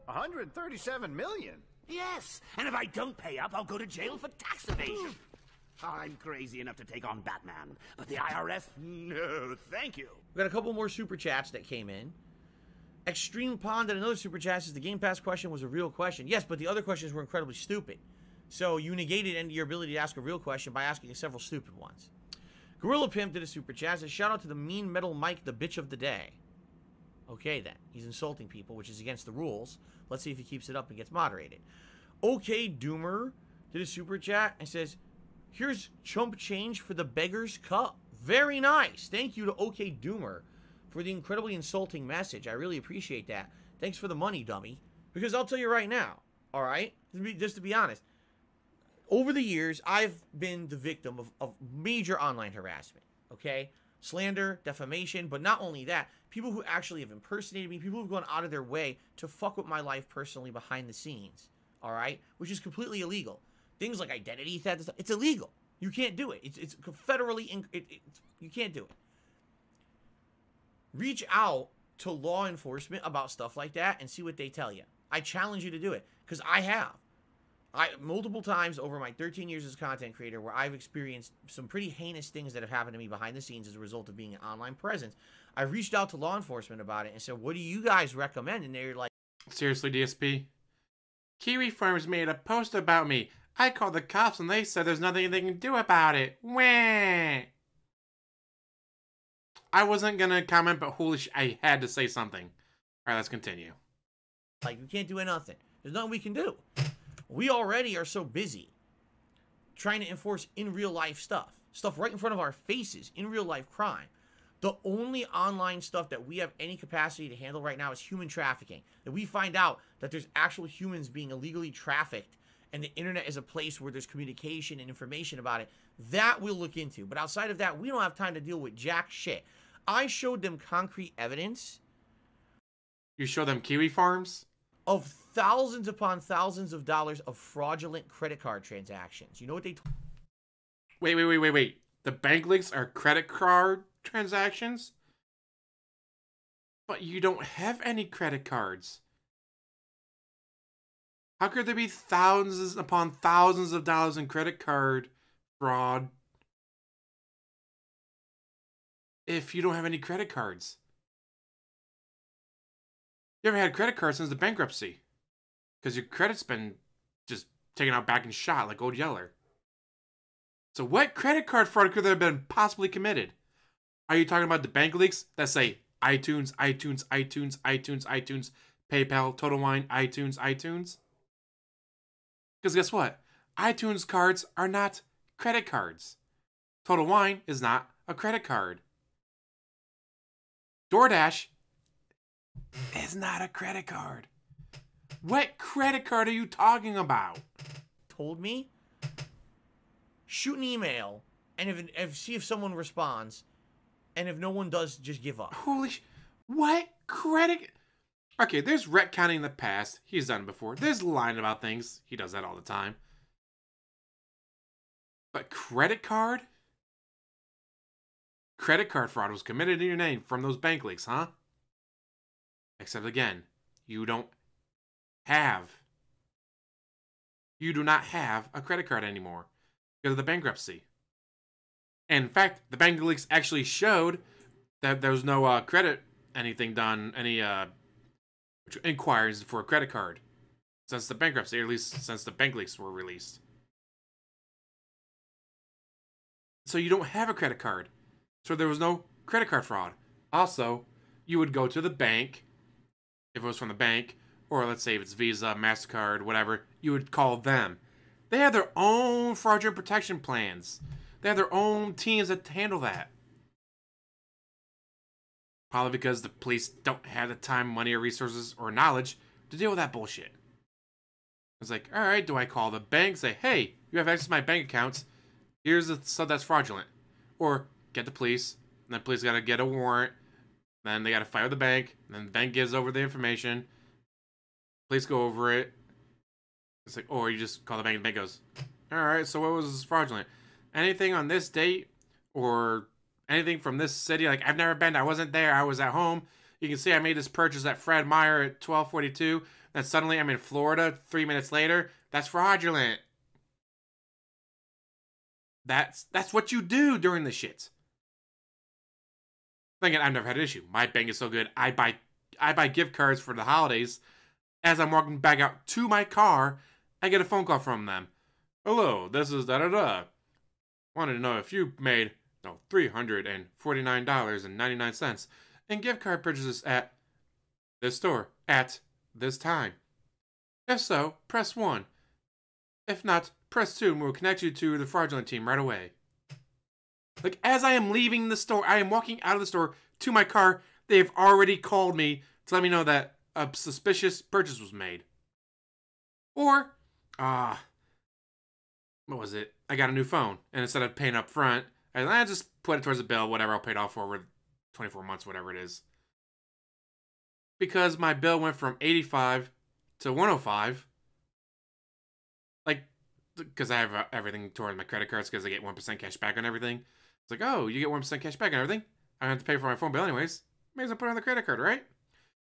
137 million? Yes, and if I don't pay up, I'll go to jail for tax evasion. I'm crazy enough to take on Batman, but the IRS, no, thank you. We got a couple more super chats that came in. Extreme Pond and another super chat says the Game Pass question was a real question. Yes, but the other questions were incredibly stupid. So you negated your ability to ask a real question by asking several stupid ones. Gorilla Pimp did a super chat. Says, shout out to the mean metal Mike, the bitch of the day. Okay, then. He's insulting people, which is against the rules. Let's see if he keeps it up and gets moderated. Okay, Doomer did a super chat and says, here's chump change for the Beggar's Cup. Very nice. Thank you to OK Doomer for the incredibly insulting message. I really appreciate that. Thanks for the money, dummy. Because I'll tell you right now, all right? Just to be honest, over the years, I've been the victim of major online harassment, okay? Slander, defamation, but not only that, people who actually have impersonated me, people who've gone out of their way to fuck with my life personally behind the scenes, all right? Which is completely illegal. Things like identity theft, it's illegal. You can't do it. It's federally, you can't do it. Reach out to law enforcement about stuff like that and see what they tell you. I challenge you to do it, because I have. Multiple times over my 13 years as a content creator where I've experienced some pretty heinous things that have happened to me behind the scenes as a result of being an online presence. I reached out to law enforcement about it and said, what do you guys recommend? And they're like, seriously, DSP? Kiwi Farms made a post about me. I called the cops and they said there's nothing they can do about it. Wah! I wasn't gonna comment, but holy sh! I had to say something. Alright, let's continue. Like, we can't do nothing. There's nothing we can do. We already are so busy trying to enforce in real life stuff right in front of our faces, in real life crime. The only online stuff that we have any capacity to handle right now is human trafficking. That we find out that there's actual humans being illegally trafficked and the internet is a place where there's communication and information about it. That we'll look into. But outside of that, we don't have time to deal with jack shit. I showed them concrete evidence. You show them Kiwi Farms? Of thousands upon thousands of dollars of fraudulent credit card transactions. You know what they... Wait. The bank links are credit card transactions? But you don't have any credit cards. How could there be thousands upon thousands of dollars in credit card fraud if you don't have any credit cards? You ever had a credit card since the bankruptcy? Because your credit's been just taken out back and shot like Old Yeller. So what credit card fraud could there have been possibly committed? Are you talking about the bank leaks that say iTunes, PayPal, Total Wine, iTunes? Because guess what? iTunes cards are not credit cards. Total Wine is not a credit card. DoorDash is not a credit card. What credit card are you talking about? Told me, shoot an email, and see if someone responds, and if no one does, just give up. Holy what credit? Okay, there's retconning in the past. He's done it before. There's lying about things. He does that all the time. But credit card? Credit card fraud was committed in your name from those bank leaks, huh? Except again, you do not have a credit card anymore because of the bankruptcy. And in fact, the bank leaks actually showed that there was no credit anything done, any inquiries for a credit card since the bankruptcy, or at least since the bank leaks were released. So you don't have a credit card. So there was no credit card fraud. Also, you would go to the bank, if it was from the bank, or let's say if it's Visa, MasterCard, whatever, you would call them. They have their own fraudulent protection plans. They have their own teams that handle that. Probably because the police don't have the time, money, or resources, or knowledge to deal with that bullshit. It's like, alright, do I call the bank, say, hey, you have access to my bank accounts, here's the stuff that's fraudulent. Or get the police, and then the police gotta get a warrant, then they gotta fire the bank, and then the bank gives over the information, police go over it. It's like, or you just call the bank and the bank goes, alright, so what was fraudulent? Anything on this date, or anything from this city, like, I've never been, I wasn't there, I was at home. You can see I made this purchase at Fred Meyer at 12:42. Then suddenly I'm in Florida 3 minutes later. That's fraudulent. That's what you do during the shit. Thinking I've never had an issue. My bank is so good. I buy gift cards for the holidays. As I'm walking back out to my car, I get a phone call from them. Hello, this is da-da-da. Wanted to know if you made $349.99 in gift card purchases at this store at this time. If so, press 1. If not, press 2 and we'll connect you to the fraudulent team right away. Like, as I am leaving the store, I am walking out of the store to my car, they have already called me to let me know that a suspicious purchase was made. Or, what was it? I got a new phone, and instead of paying up front, I just put it towards the bill, whatever I'll pay it off for with 24 months, whatever it is. Because my bill went from 85 to 105. Like, because I have everything towards my credit cards because I get 1% cash back on everything. It's like, oh, you get 1% cash back on everything? I have to pay for my phone bill anyways. May as well put it on the credit card, right?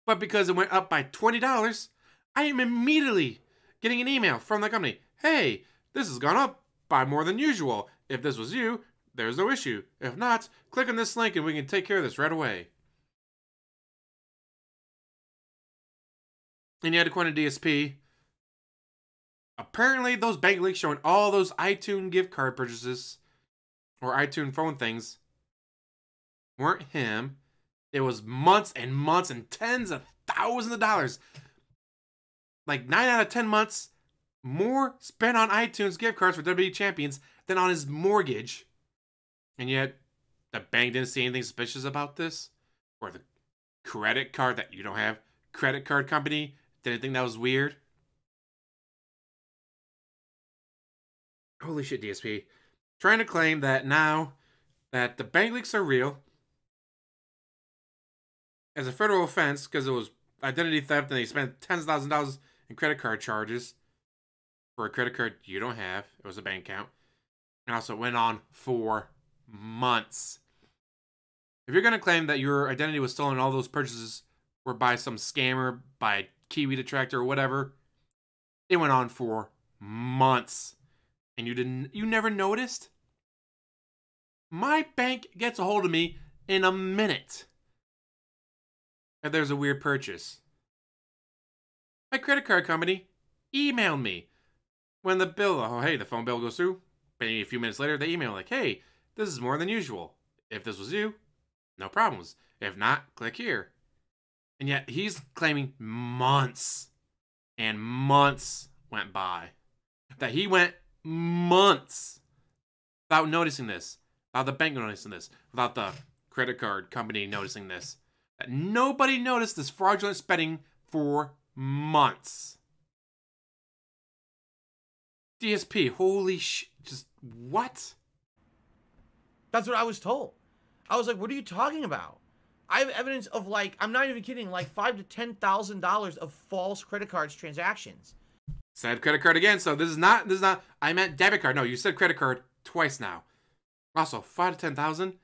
But because it went up by $20, I am immediately getting an email from the company. Hey, this has gone up by more than usual. If this was you, there's no issue. If not, click on this link and we can take care of this right away. And yet, according to DSP, apparently those bank leaks showing all those iTunes gift card purchases or iTunes phone things weren't him. It was months and months and tens of thousands of dollars. Like 9 out of 10 months more spent on iTunes gift cards for WWE champions than on his mortgage. And yet, the bank didn't see anything suspicious about this. Or the credit card that you don't have, credit card company didn't think that was weird. Holy shit, DSP. Trying to claim that now that the bank leaks are real, as a federal offense, because it was identity theft and they spent tens of thousands of dollars in credit card charges for a credit card you don't have. It was a bank account. And also it went on for months. If you're going to claim that your identity was stolen and all those purchases were by some scammer, by Kiwi Detractor or whatever, it went on for months. And you never noticed? My bank gets a hold of me in a minute if there's a weird purchase. My credit card company emailed me when the bill, oh hey, the phone bill goes through. Maybe a few minutes later, they email like, hey, this is more than usual. If this was you, no problems. If not, click here. And yet he's claiming months and months went by. That he went months without noticing this, without the bank noticing this, without the credit card company noticing this. That nobody noticed this fraudulent spending for months. DSP, holy just what? That's what I was told. I was like, what are you talking about? I have evidence of, like, I'm not even kidding, like $5,000 to $10,000 of false credit cards transactions. Said credit card again, so this is not, I meant debit card. No, you said credit card twice now. Also, $5,000 to $10,000.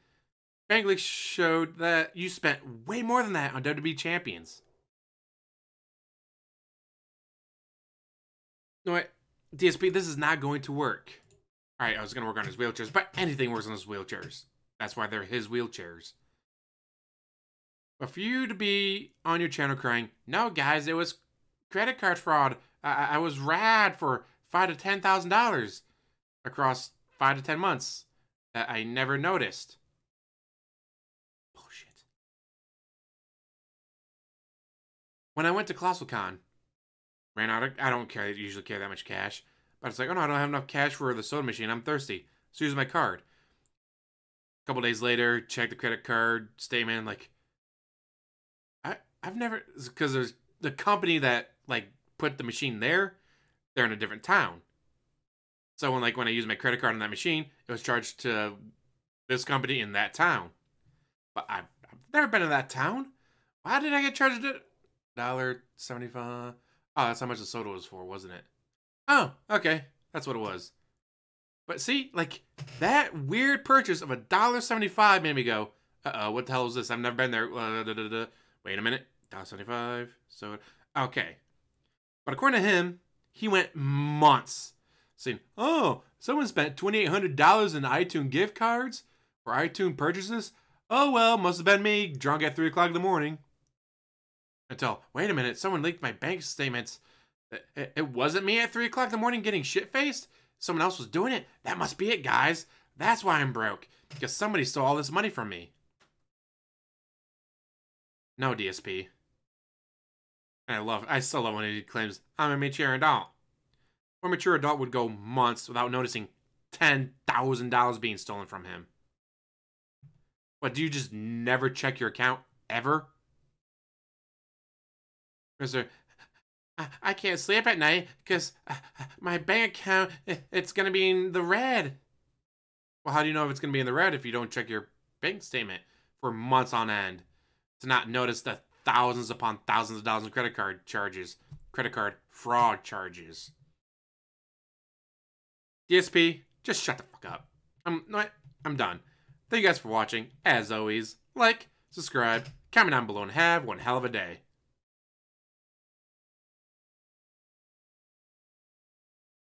Bank leaks showed that you spent way more than that on WWE champions. No, wait, DSP, this is not going to work. Alright, I was going to work on his wheelchairs, but anything works on his wheelchairs. That's why they're his wheelchairs. But for you to be on your channel crying, no guys, it was credit card fraud. I was rad for $5,000 to $10,000 across 5 to 10 months that I never noticed. Bullshit. When I went to ColossalCon, ran out of, I don't usually carry that much cash, but it's like, oh no, I don't have enough cash for the soda machine. I'm thirsty. So use my card. A couple days later, check the credit card statement. Like, I've never, because there's the company that like put the machine there, they're in a different town. So when I use my credit card on that machine, it was charged to this company in that town. But I've never been in that town. Why did I get charged $1.75? Oh, that's how much the soda was for, wasn't it? Oh, okay. That's what it was. But see, like, that weird purchase of $1.75 made me go, uh-oh, what the hell is this? I've never been there. wait a minute, $1.75. So, okay. But according to him, he went months saying, oh, someone spent $2,800 in iTunes gift cards for iTunes purchases. Oh, well, must have been me, drunk at 3 o'clock in the morning. Until, wait a minute, someone leaked my bank statements. It wasn't me at 3 o'clock in the morning getting shit-faced? Someone else was doing it? That must be it, guys. That's why I'm broke. Because somebody stole all this money from me. No, DSP. And I still love when he claims, I'm a mature adult. Or a mature adult would go months without noticing $10,000 being stolen from him. What, do you just never check your account, ever? Mr. I can't sleep at night because my bank account, it's going to be in the red. Well, how do you know if it's going to be in the red if you don't check your bank statement for months on end? To not notice the thousands upon thousands of dollars in credit card charges. Credit card fraud charges. DSP, just shut the fuck up. I'm done. Thank you guys for watching. As always, like, subscribe, comment down below, and have one hell of a day.